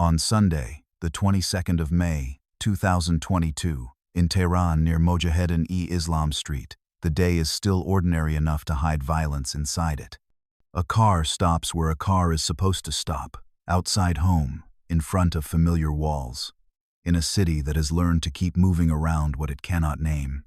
On Sunday, the 22nd of May, 2022, in Tehran near Mojaheddin-e-Islam Street, the day is still ordinary enough to hide violence inside it. A car stops where a car is supposed to stop, outside home, in front of familiar walls, in a city that has learned to keep moving around what it cannot name.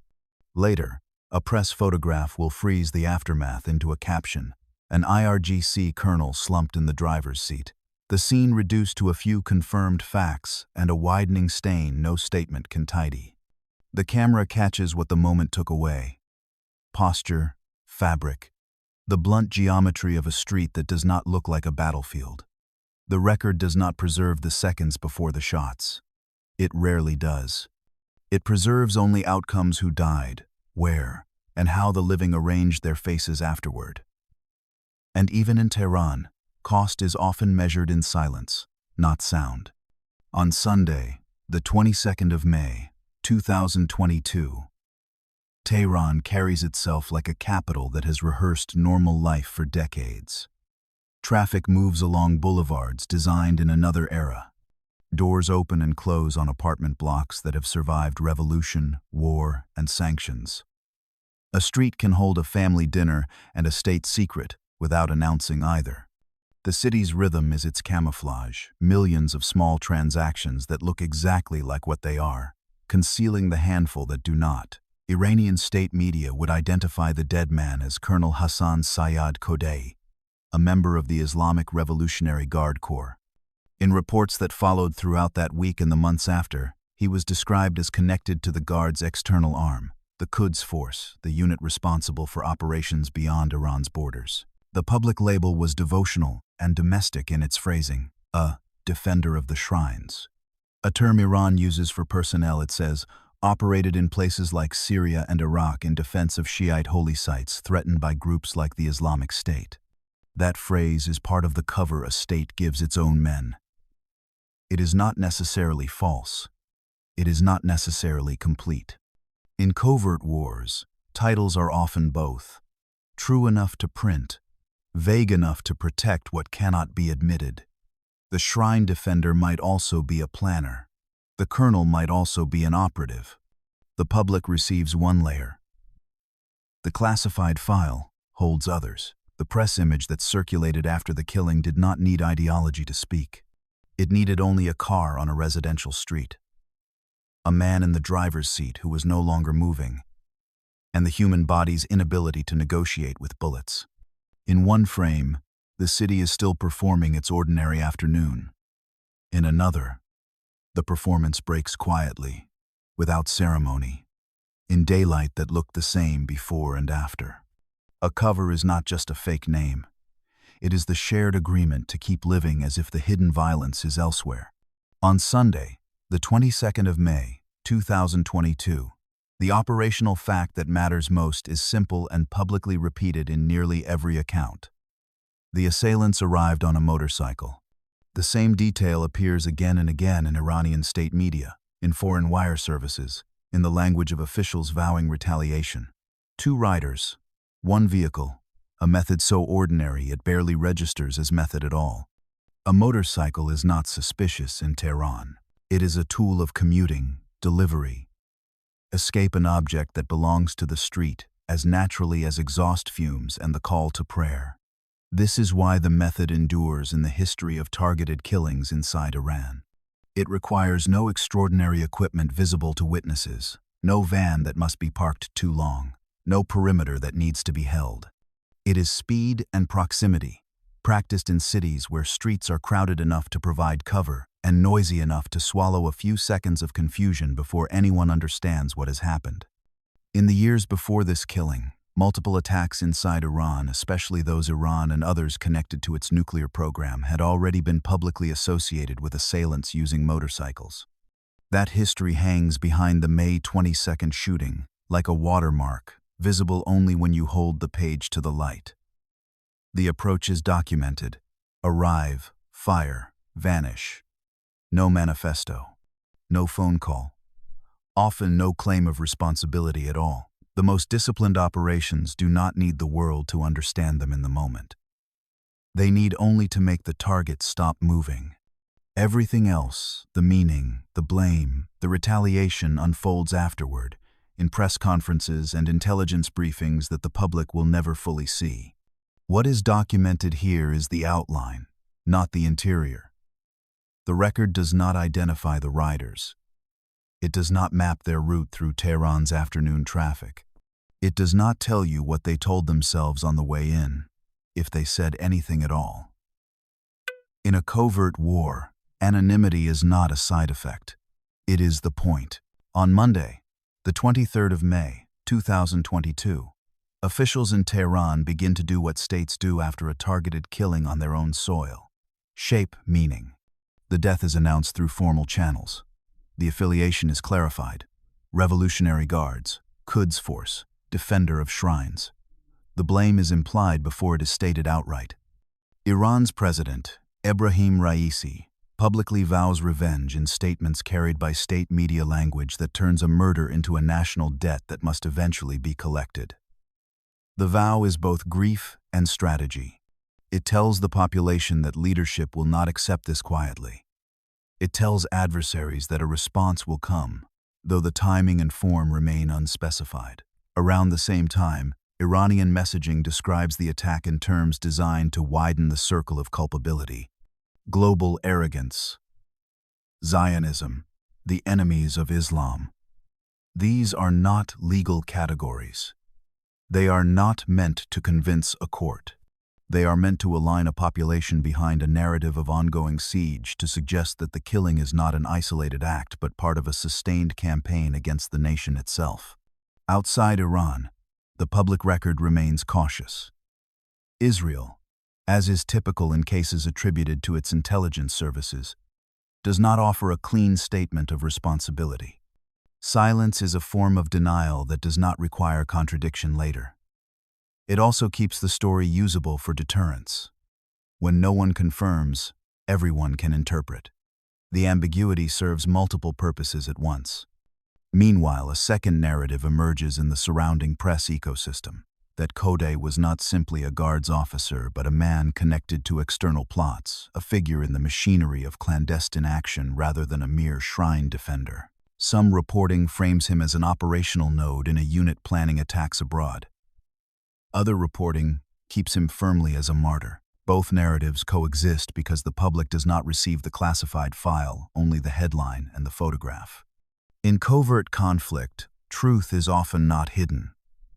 Later, a press photograph will freeze the aftermath into a caption, an IRGC colonel slumped in the driver's seat. The scene reduced to a few confirmed facts and a widening stain no statement can tidy. The camera catches what the moment took away. Posture, fabric, the blunt geometry of a street that does not look like a battlefield. The record does not preserve the seconds before the shots. It rarely does. It preserves only outcomes: who died, where, and how the living arranged their faces afterward. And even in Tehran, cost is often measured in silence, not sound. On Sunday, the 22nd of May, 2022, Tehran carries itself like a capital that has rehearsed normal life for decades. Traffic moves along boulevards designed in another era. Doors open and close on apartment blocks that have survived revolution, war, and sanctions. A street can hold a family dinner and a state secret without announcing either. The city's rhythm is its camouflage, millions of small transactions that look exactly like what they are, concealing the handful that do not. Iranian state media would identify the dead man as Colonel Hassan Sayyad Kodai, a member of the Islamic Revolutionary Guard Corps. In reports that followed throughout that week and the months after, he was described as connected to the Guard's external arm, the Quds Force, the unit responsible for operations beyond Iran's borders. The public label was devotional and domestic in its phrasing, a defender of the shrines. A term Iran uses for personnel, it says, operated in places like Syria and Iraq in defense of Shiite holy sites threatened by groups like the Islamic State. That phrase is part of the cover a state gives its own men. It is not necessarily false. It is not necessarily complete. In covert wars, titles are often both true enough to print, vague enough to protect what cannot be admitted. The shrine defender might also be a planner. The colonel might also be an operative. The public receives one layer. The classified file holds others. The press image that circulated after the killing did not need ideology to speak. It needed only a car on a residential street, a man in the driver's seat who was no longer moving, and the human body's inability to negotiate with bullets. In one frame, the city is still performing its ordinary afternoon. In another, the performance breaks quietly, without ceremony, in daylight that looked the same before and after. A cover is not just a fake name. It is the shared agreement to keep living as if the hidden violence is elsewhere. On Sunday, the 22nd of May, 2022, the operational fact that matters most is simple and publicly repeated in nearly every account. The assailants arrived on a motorcycle. The same detail appears again and again in Iranian state media, in foreign wire services, in the language of officials vowing retaliation. 2 riders, 1 vehicle, a method so ordinary it barely registers as method at all. A motorcycle is not suspicious in Tehran. It is a tool of commuting, delivery. Escape an object that belongs to the street as naturally as exhaust fumes and the call to prayer. This is why the method endures in the history of targeted killings inside Iran. It requires no extraordinary equipment visible to witnesses, no van that must be parked too long, no perimeter that needs to be held. It is speed and proximity, practiced in cities where streets are crowded enough to provide cover and noisy enough to swallow a few seconds of confusion before anyone understands what has happened. In the years before this killing, multiple attacks inside Iran, especially those Iran and others connected to its nuclear program, had already been publicly associated with assailants using motorcycles. That history hangs behind the May 22nd shooting, like a watermark, visible only when you hold the page to the light. The approach is documented. Arrive, fire, vanish. No manifesto. No phone call. Often no claim of responsibility at all. The most disciplined operations do not need the world to understand them in the moment. They need only to make the target stop moving. Everything else, the meaning, the blame, the retaliation unfolds afterward, in press conferences and intelligence briefings that the public will never fully see. What is documented here is the outline, not the interior. The record does not identify the riders. It does not map their route through Tehran's afternoon traffic. It does not tell you what they told themselves on the way in, if they said anything at all. In a covert war, anonymity is not a side effect. It is the point. On Monday, the 23rd of May, 2022, officials in Tehran begin to do what states do after a targeted killing on their own soil. Shape meaning. The death is announced through formal channels. The affiliation is clarified. Revolutionary Guards, Quds Force, Defender of Shrines. The blame is implied before it is stated outright. Iran's president, Ebrahim Raisi, publicly vows revenge in statements carried by state media language that turns a murder into a national debt that must eventually be collected. The vow is both grief and strategy. It tells the population that leadership will not accept this quietly. It tells adversaries that a response will come, though the timing and form remain unspecified. Around the same time, Iranian messaging describes the attack in terms designed to widen the circle of culpability. Global arrogance. Zionism, the enemies of Islam. These are not legal categories. They are not meant to convince a court. They are meant to align a population behind a narrative of ongoing siege to suggest that the killing is not an isolated act but part of a sustained campaign against the nation itself. Outside Iran, the public record remains cautious. Israel, as is typical in cases attributed to its intelligence services, does not offer a clean statement of responsibility. Silence is a form of denial that does not require contradiction later. It also keeps the story usable for deterrence. When no one confirms, everyone can interpret. The ambiguity serves multiple purposes at once. Meanwhile, a second narrative emerges in the surrounding press ecosystem, that Kodeh was not simply a guards officer but a man connected to external plots, a figure in the machinery of clandestine action rather than a mere shrine defender. Some reporting frames him as an operational node in a unit planning attacks abroad. Other reporting keeps him firmly as a martyr. Both narratives coexist because the public does not receive the classified file, only the headline and the photograph. In covert conflict, truth is often not hidden.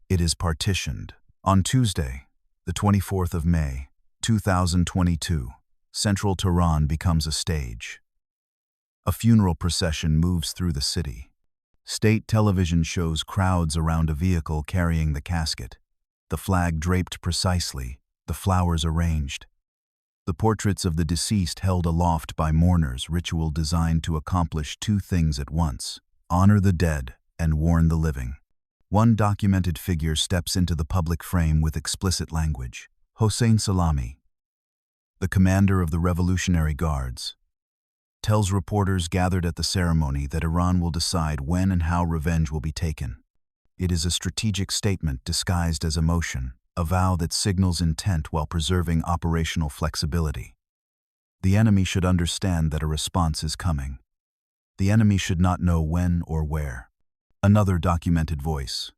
It is partitioned. On Tuesday, the 24th of May, 2022, central Tehran becomes a stage. A funeral procession moves through the city. State television shows crowds around a vehicle carrying the casket, the flag draped precisely, the flowers arranged. The portraits of the deceased held aloft by mourners, ritual designed to accomplish two things at once: honor the dead and warn the living. One documented figure steps into the public frame with explicit language: Hossein Salami, the commander of the Revolutionary Guards, tells reporters gathered at the ceremony that Iran will decide when and how revenge will be taken. It is a strategic statement disguised as emotion, a vow that signals intent while preserving operational flexibility. The enemy should understand that a response is coming. The enemy should not know when or where. Another documented voice.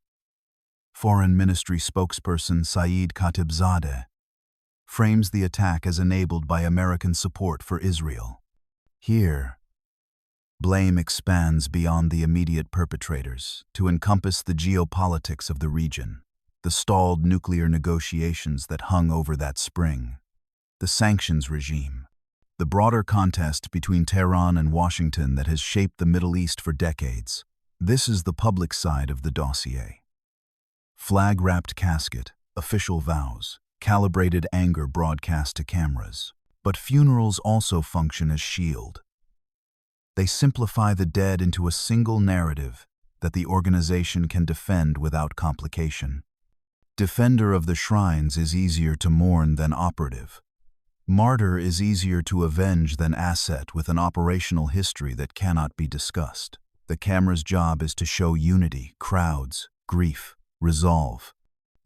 Foreign Ministry spokesperson Saeed Khatibzadeh frames the attack as enabled by American support for Israel. Here, blame expands beyond the immediate perpetrators to encompass the geopolitics of the region, the stalled nuclear negotiations that hung over that spring, the sanctions regime, the broader contest between Tehran and Washington that has shaped the Middle East for decades. This is the public side of the dossier. Flag-wrapped casket, official vows, calibrated anger broadcast to cameras. But funerals also function as shield. They simplify the dead into a single narrative that the organization can defend without complication. Defender of the shrines is easier to mourn than operative. Martyr is easier to avenge than asset with an operational history that cannot be discussed. The camera's job is to show unity, crowds, grief, resolve.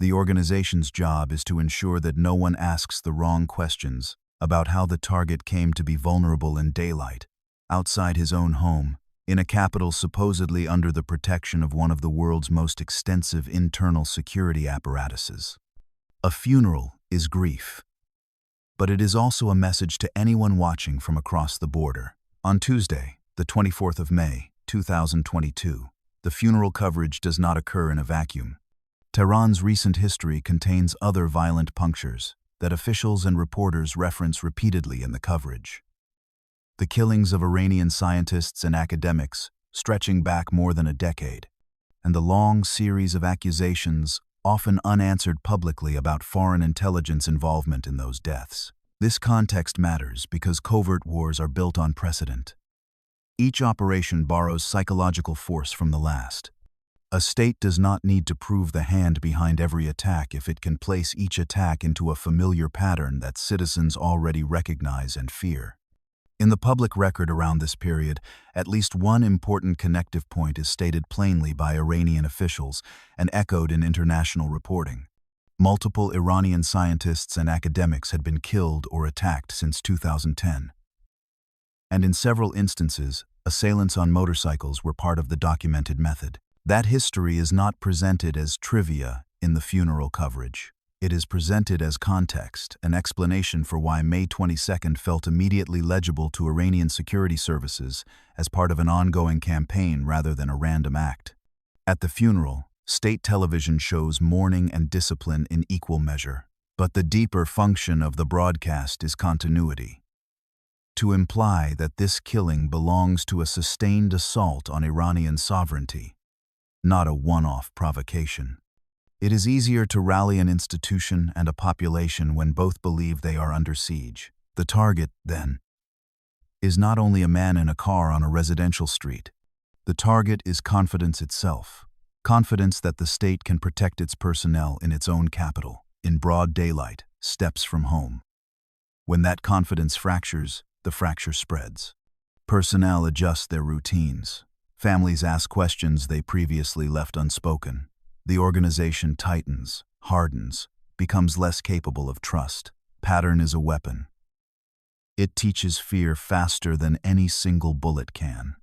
The organization's job is to ensure that no one asks the wrong questions about how the target came to be vulnerable in daylight, outside his own home, in a capital supposedly under the protection of one of the world's most extensive internal security apparatuses. A funeral is grief, but it is also a message to anyone watching from across the border. On Tuesday, the 24th of May, 2022, the funeral coverage does not occur in a vacuum. Tehran's recent history contains other violent punctures that officials and reporters reference repeatedly in the coverage. The killings of Iranian scientists and academics, stretching back more than a decade, and the long series of accusations, often unanswered publicly, about foreign intelligence involvement in those deaths. This context matters because covert wars are built on precedent. Each operation borrows psychological force from the last. A state does not need to prove the hand behind every attack if it can place each attack into a familiar pattern that citizens already recognize and fear. In the public record around this period, at least one important connective point is stated plainly by Iranian officials and echoed in international reporting. Multiple Iranian scientists and academics had been killed or attacked since 2010. And in several instances, assailants on motorcycles were part of the documented method. That history is not presented as trivia in the funeral coverage. It is presented as context, an explanation for why May 22nd felt immediately legible to Iranian security services as part of an ongoing campaign rather than a random act. At the funeral, state television shows mourning and discipline in equal measure, but the deeper function of the broadcast is continuity. To imply that this killing belongs to a sustained assault on Iranian sovereignty, not a one-off provocation. It is easier to rally an institution and a population when both believe they are under siege. The target, then, is not only a man in a car on a residential street. The target is confidence itself. Confidence that the state can protect its personnel in its own capital, in broad daylight, steps from home. When that confidence fractures, the fracture spreads. Personnel adjust their routines. Families ask questions they previously left unspoken. The organization tightens, hardens, becomes less capable of trust. Pattern is a weapon. It teaches fear faster than any single bullet can.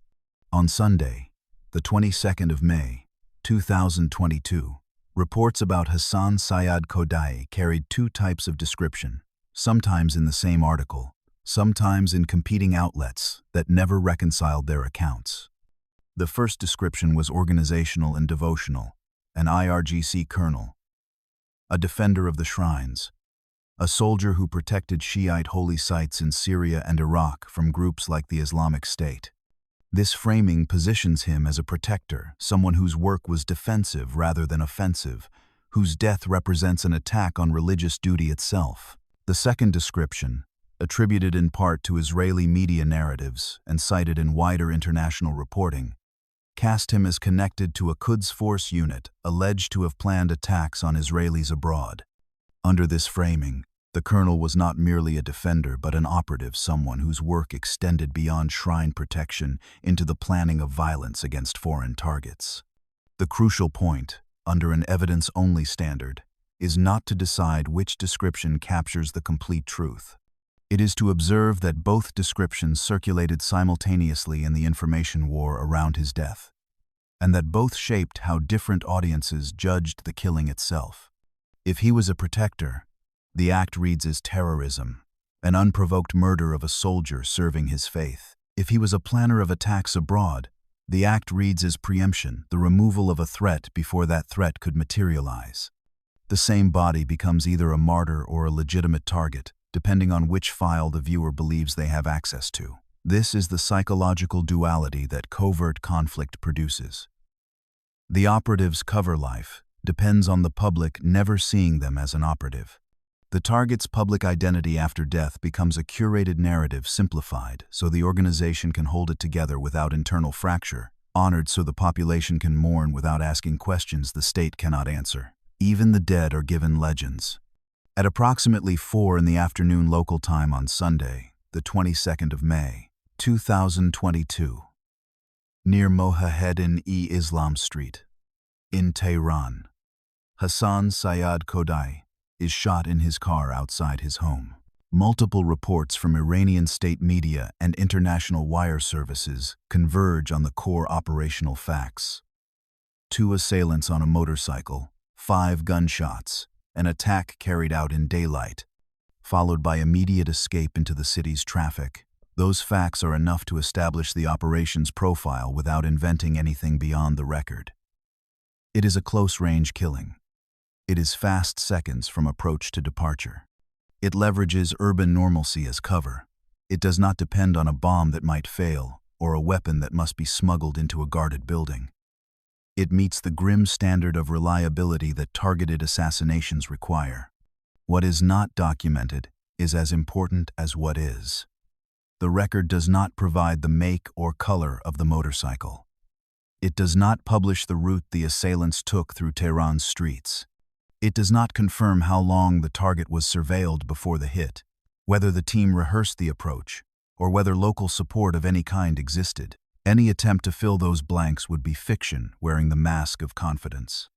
On Sunday, the 22nd of May, 2022, reports about Hassan Sayyad Khodai carried two types of description, sometimes in the same article, sometimes in competing outlets that never reconciled their accounts. The first description was organizational and devotional, an IRGC colonel, a defender of the shrines, a soldier who protected Shiite holy sites in Syria and Iraq from groups like the Islamic State. This framing positions him as a protector, someone whose work was defensive rather than offensive, whose death represents an attack on religious duty itself. The second description, attributed in part to Israeli media narratives and cited in wider international reporting, cast him as connected to a Quds Force unit alleged to have planned attacks on Israelis abroad. Under this framing, the colonel was not merely a defender but an operative, someone whose work extended beyond shrine protection into the planning of violence against foreign targets. The crucial point, under an evidence-only standard, is not to decide which description captures the complete truth. It is to observe that both descriptions circulated simultaneously in the information war around his death, and that both shaped how different audiences judged the killing itself. If he was a protector, the act reads as terrorism, an unprovoked murder of a soldier serving his faith. If he was a planner of attacks abroad, the act reads as preemption, the removal of a threat before that threat could materialize. The same body becomes either a martyr or a legitimate target, depending on which file the viewer believes they have access to. This is the psychological duality that covert conflict produces. The operative's cover life depends on the public never seeing them as an operative. The target's public identity after death becomes a curated narrative, simplified so the organization can hold it together without internal fracture, honored so the population can mourn without asking questions the state cannot answer. Even the dead are given legends. At approximately 4 in the afternoon local time on Sunday, the 22nd of May, 2022, near Mossad Street, in Tehran, Hassan Sayyad Khodai is shot in his car outside his home. Multiple reports from Iranian state media and international wire services converge on the core operational facts. 2 assailants on a motorcycle, 5 gunshots, an attack carried out in daylight, followed by immediate escape into the city's traffic. Those facts are enough to establish the operation's profile without inventing anything beyond the record. It is a close-range killing. It is fast seconds from approach to departure. It leverages urban normalcy as cover. It does not depend on a bomb that might fail or a weapon that must be smuggled into a guarded building. It meets the grim standard of reliability that targeted assassinations require. What is not documented is as important as what is. The record does not provide the make or color of the motorcycle. It does not publish the route the assailants took through Tehran's streets. It does not confirm how long the target was surveilled before the hit, whether the team rehearsed the approach, or whether local support of any kind existed. Any attempt to fill those blanks would be fiction wearing the mask of confidence.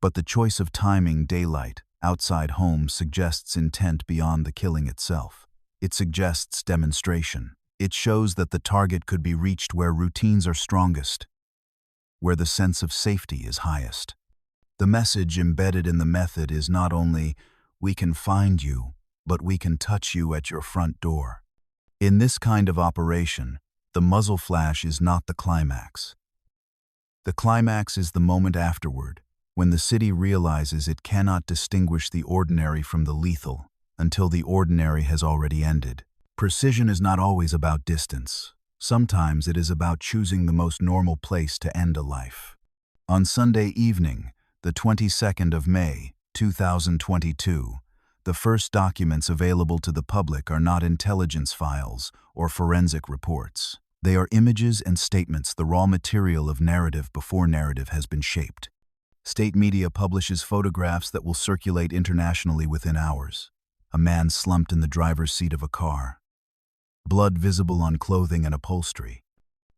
But the choice of timing daylight outside home suggests intent beyond the killing itself. It suggests demonstration. It shows that the target could be reached where routines are strongest, where the sense of safety is highest. The message embedded in the method is not only, "We can find you, but we can touch you at your front door." In this kind of operation, the muzzle flash is not the climax. The climax is the moment afterward, when the city realizes it cannot distinguish the ordinary from the lethal until the ordinary has already ended. Precision is not always about distance. Sometimes it is about choosing the most normal place to end a life. On Sunday evening, the 22nd of May, 2022, the first documents available to the public are not intelligence files or forensic reports. They are images and statements, the raw material of narrative before narrative has been shaped. State media publishes photographs that will circulate internationally within hours. A man slumped in the driver's seat of a car. Blood visible on clothing and upholstery.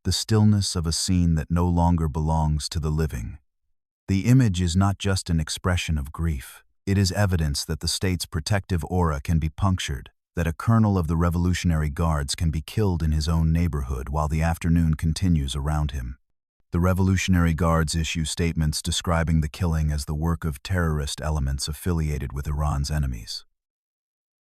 The stillness of a scene that no longer belongs to the living. The image is not just an expression of grief. It is evidence that the state's protective aura can be punctured, that a colonel of the Revolutionary Guards can be killed in his own neighborhood while the afternoon continues around him. The Revolutionary Guards issue statements describing the killing as the work of terrorist elements affiliated with Iran's enemies.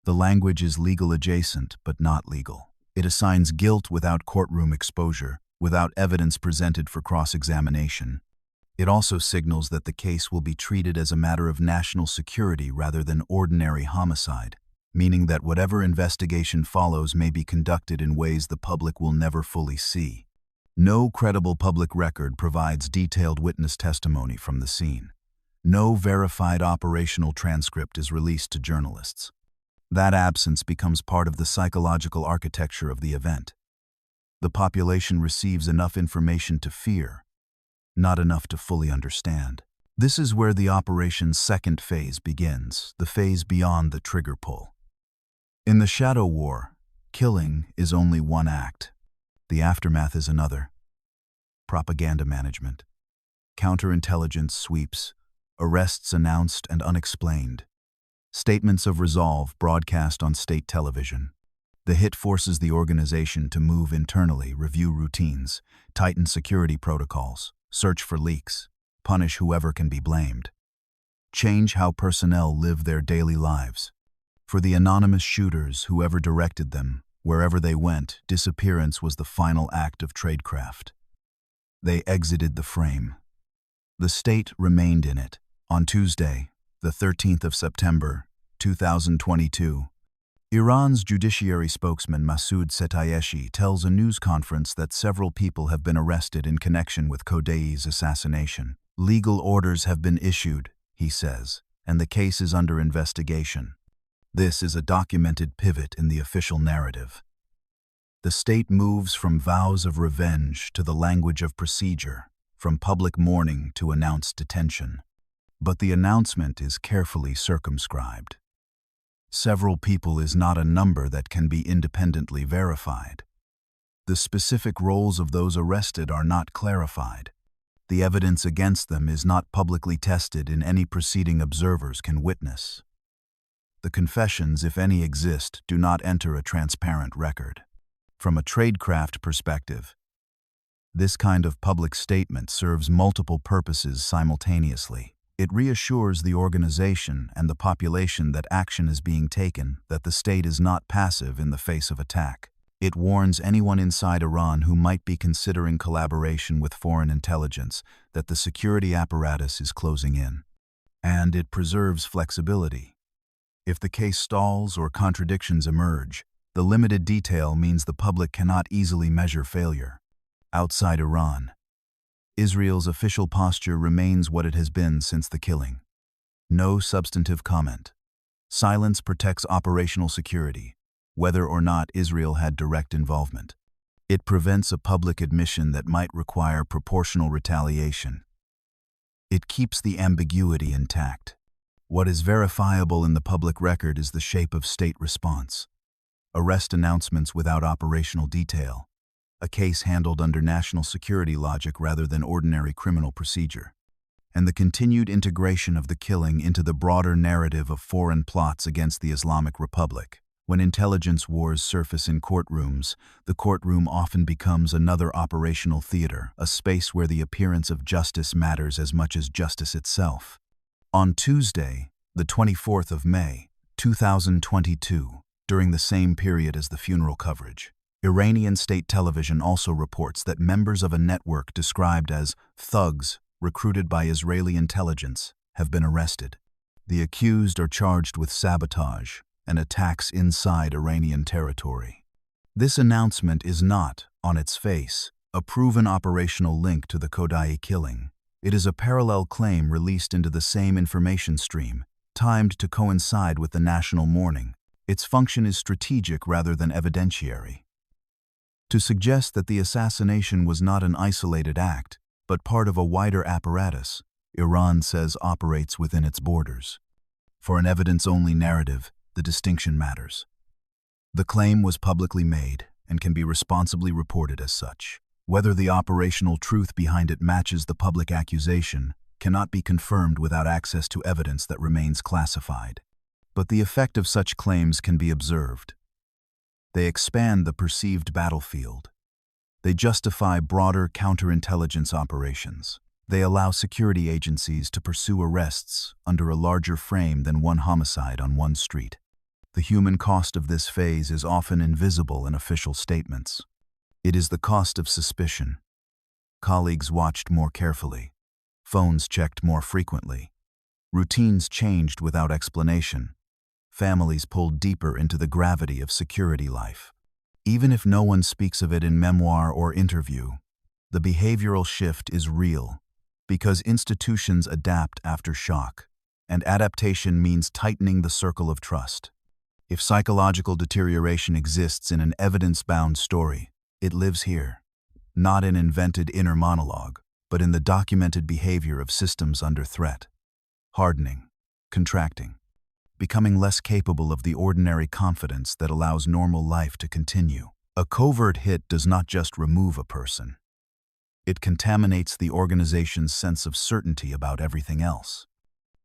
The language is legal adjacent, but not legal. It assigns guilt without courtroom exposure, without evidence presented for cross-examination. It also signals that the case will be treated as a matter of national security rather than ordinary homicide, meaning that whatever investigation follows may be conducted in ways the public will never fully see. No credible public record provides detailed witness testimony from the scene. No verified operational transcript is released to journalists. That absence becomes part of the psychological architecture of the event. The population receives enough information to fear, not enough to fully understand. This is where the operation's second phase begins, the phase beyond the trigger pull. In the shadow war, killing is only one act. The aftermath is another. Propaganda management, counterintelligence sweeps, arrests announced and unexplained, statements of resolve broadcast on state television. The hit forces the organization to move internally, review routines, tighten security protocols, search for leaks, punish whoever can be blamed. Change how personnel live their daily lives. For the anonymous shooters, whoever directed them, wherever they went, disappearance was the final act of tradecraft. They exited the frame. The state remained in it. On Tuesday, the 13th of September, 2022, Iran's judiciary spokesman Masoud Setayeshi tells a news conference that several people have been arrested in connection with Khadei's assassination. Legal orders have been issued, he says, and the case is under investigation. This is a documented pivot in the official narrative. The state moves from vows of revenge to the language of procedure, from public mourning to announced detention. But the announcement is carefully circumscribed. Several people is not a number that can be independently verified. The specific roles of those arrested are not clarified. The evidence against them is not publicly tested in any proceeding observers can witness. The confessions, if any exist, do not enter a transparent record. From a tradecraft perspective, this kind of public statement serves multiple purposes simultaneously. It reassures the organization and the population that action is being taken, that the state is not passive in the face of attack. It warns anyone inside Iran who might be considering collaboration with foreign intelligence that the security apparatus is closing in. And it preserves flexibility. If the case stalls or contradictions emerge, the limited detail means the public cannot easily measure failure. Outside Iran, Israel's official posture remains what it has been since the killing. No substantive comment. Silence protects operational security, whether or not Israel had direct involvement. It prevents a public admission that might require proportional retaliation. It keeps the ambiguity intact. What is verifiable in the public record is the shape of state response. Arrest announcements without operational detail. A case handled under national security logic rather than ordinary criminal procedure. And the continued integration of the killing into the broader narrative of foreign plots against the Islamic Republic. When intelligence wars surface in courtrooms, the courtroom often becomes another operational theater, a space where the appearance of justice matters as much as justice itself. On Tuesday, the 24th of May, 2022, during the same period as the funeral coverage, Iranian state television also reports that members of a network described as thugs recruited by Israeli intelligence have been arrested. The accused are charged with sabotage and attacks inside Iranian territory. This announcement is not, on its face, a proven operational link to the Kodai killing. It is a parallel claim released into the same information stream, timed to coincide with the national mourning. Its function is strategic rather than evidentiary. To suggest that the assassination was not an isolated act, but part of a wider apparatus, Iran says operates within its borders. For an evidence-only narrative, the distinction matters. The claim was publicly made and can be responsibly reported as such. Whether the operational truth behind it matches the public accusation cannot be confirmed without access to evidence that remains classified. But the effect of such claims can be observed. They expand the perceived battlefield. They justify broader counterintelligence operations. They allow security agencies to pursue arrests under a larger frame than one homicide on one street. The human cost of this phase is often invisible in official statements. It is the cost of suspicion. Colleagues watched more carefully. Phones checked more frequently. Routines changed without explanation. Families pulled deeper into the gravity of security life. Even if no one speaks of it in memoir or interview, the behavioral shift is real, because institutions adapt after shock, and adaptation means tightening the circle of trust. If psychological deterioration exists in an evidence-bound story, it lives here, not in invented inner monologue, but in the documented behavior of systems under threat. Hardening, contracting, becoming less capable of the ordinary confidence that allows normal life to continue. A covert hit does not just remove a person. It contaminates the organization's sense of certainty about everything else.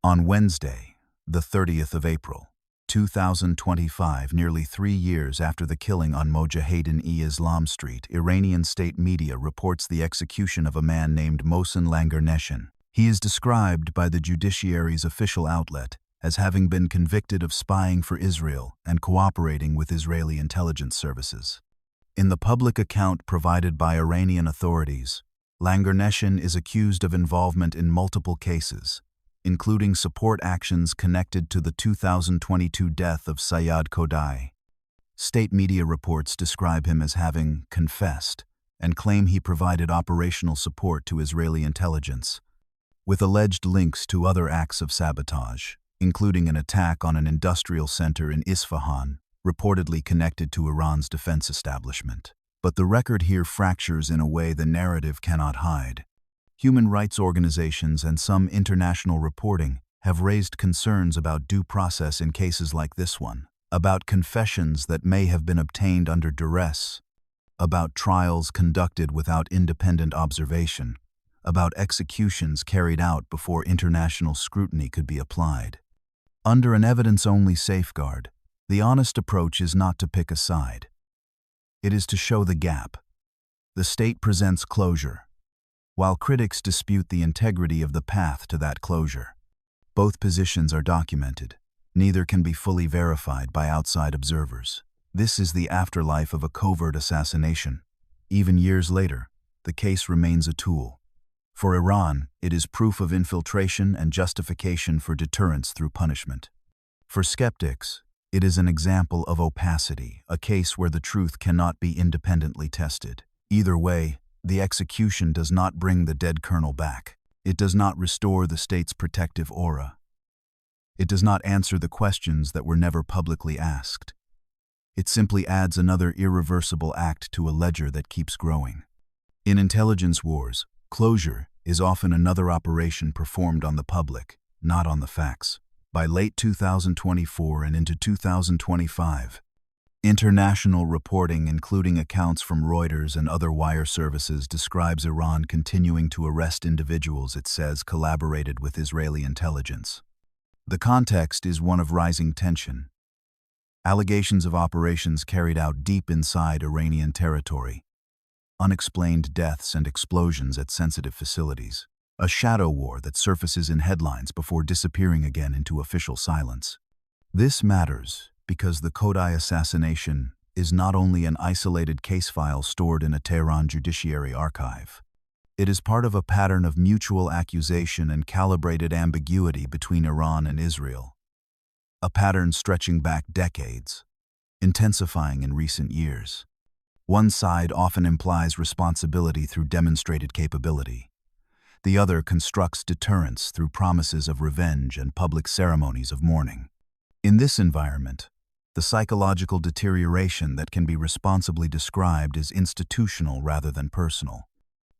On Wednesday, the 30th of April, 2025, nearly 3 years after the killing on Mossad Street, Iranian state media reports the execution of a man named Mohsen Langarneshan. He is described by the judiciary's official outlet as having been convicted of spying for Israel and cooperating with Israeli intelligence services. In the public account provided by Iranian authorities, Langarneshan is accused of involvement in multiple cases, including support actions connected to the 2022 death of Sayyad Kodai. State media reports describe him as having confessed and claim he provided operational support to Israeli intelligence, with alleged links to other acts of sabotage, including an attack on an industrial center in Isfahan, reportedly connected to Iran's defense establishment. But the record here fractures in a way the narrative cannot hide. Human rights organizations and some international reporting have raised concerns about due process in cases like this one, about confessions that may have been obtained under duress, about trials conducted without independent observation, about executions carried out before international scrutiny could be applied. Under an evidence-only safeguard, the honest approach is not to pick a side. It is to show the gap. The state presents closure, while critics dispute the integrity of the path to that closure. Both positions are documented. Neither can be fully verified by outside observers. This is the afterlife of a covert assassination. Even years later, the case remains a tool. For Iran, it is proof of infiltration and justification for deterrence through punishment. For skeptics, it is an example of opacity, a case where the truth cannot be independently tested. Either way, the execution does not bring the dead colonel back. It does not restore the state's protective aura. It does not answer the questions that were never publicly asked. It simply adds another irreversible act to a ledger that keeps growing. In intelligence wars, closure is often another operation performed on the public, not on the facts. By late 2024 and into 2025, international reporting, including accounts from Reuters and other wire services, describes Iran continuing to arrest individuals it says collaborated with Israeli intelligence. The context is one of rising tension. Allegations of operations carried out deep inside Iranian territory, unexplained deaths and explosions at sensitive facilities, a shadow war that surfaces in headlines before disappearing again into official silence. This matters because the Kodai assassination is not only an isolated case file stored in a Tehran judiciary archive. It is part of a pattern of mutual accusation and calibrated ambiguity between Iran and Israel, a pattern stretching back decades, intensifying in recent years. One side often implies responsibility through demonstrated capability. The other constructs deterrence through promises of revenge and public ceremonies of mourning. In this environment, the psychological deterioration that can be responsibly described is institutional rather than personal.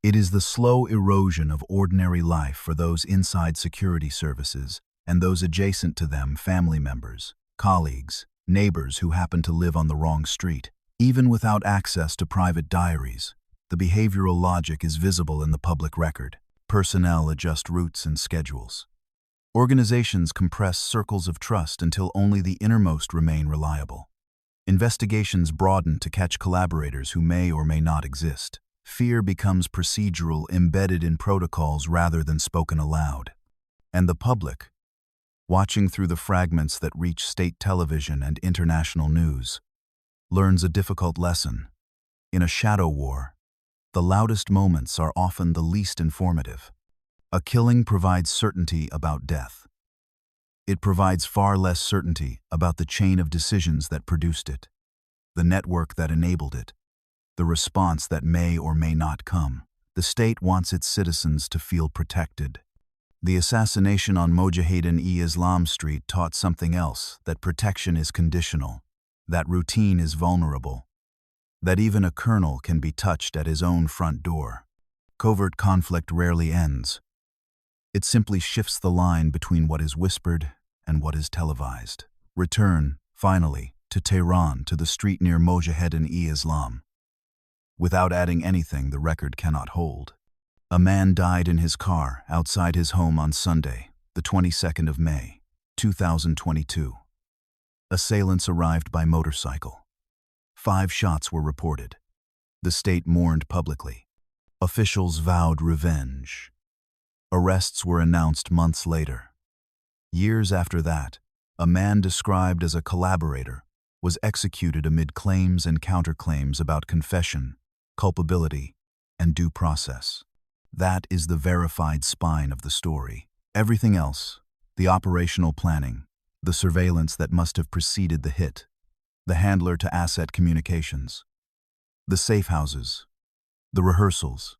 It is the slow erosion of ordinary life for those inside security services and those adjacent to them, family members, colleagues, neighbors who happen to live on the wrong street. Even without access to private diaries, the behavioral logic is visible in the public record. Personnel adjust routes and schedules. Organizations compress circles of trust until only the innermost remain reliable. Investigations broaden to catch collaborators who may or may not exist. Fear becomes procedural, embedded in protocols rather than spoken aloud. And the public, watching through the fragments that reach state television and international news, learns a difficult lesson. In a shadow war, the loudest moments are often the least informative. A killing provides certainty about death. It provides far less certainty about the chain of decisions that produced it, the network that enabled it, the response that may or may not come. The state wants its citizens to feel protected. The assassination on Mossad Street taught something else, that protection is conditional, that routine is vulnerable, that even a colonel can be touched at his own front door. Covert conflict rarely ends. It simply shifts the line between what is whispered and what is televised. Return, finally, to Tehran, to the street near Mossad. Without adding anything the record cannot hold. A man died in his car outside his home on Sunday, the 22nd of May, 2022. Assailants arrived by motorcycle. 5 shots were reported. The state mourned publicly. Officials vowed revenge. Arrests were announced months later. Years after that, a man described as a collaborator was executed amid claims and counterclaims about confession, culpability, and due process. That is the verified spine of the story. Everything else, the operational planning, the surveillance that must have preceded the hit, the handler to asset communications, the safe houses, the rehearsals,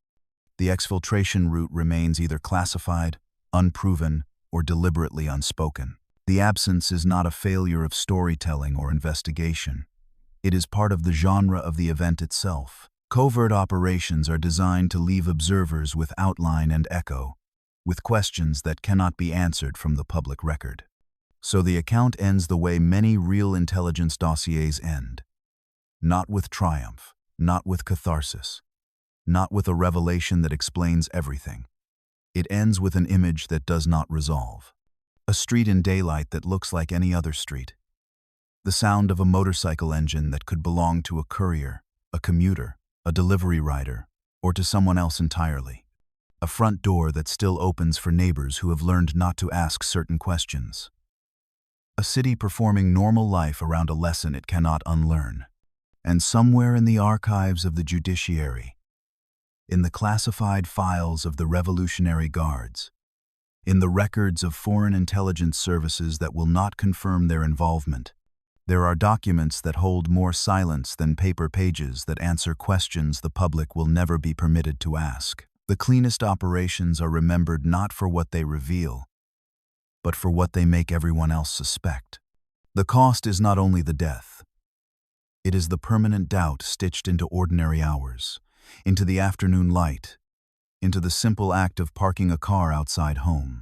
the exfiltration route remains either classified, unproven, or deliberately unspoken. The absence is not a failure of storytelling or investigation. It is part of the genre of the event itself. Covert operations are designed to leave observers with outline and echo, with questions that cannot be answered from the public record. So the account ends the way many real intelligence dossiers end. Not with triumph, not with catharsis, not with a revelation that explains everything. It ends with an image that does not resolve. A street in daylight that looks like any other street. The sound of a motorcycle engine that could belong to a courier, a commuter, a delivery rider, or to someone else entirely. A front door that still opens for neighbors who have learned not to ask certain questions. A city performing normal life around a lesson it cannot unlearn. And somewhere in the archives of the judiciary, in the classified files of the Revolutionary Guards, in the records of foreign intelligence services that will not confirm their involvement, there are documents that hold more silence than paper pages that answer questions the public will never be permitted to ask. The cleanest operations are remembered not for what they reveal, but for what they make everyone else suspect. The cost is not only the death. It is the permanent doubt stitched into ordinary hours, into the afternoon light, into the simple act of parking a car outside home.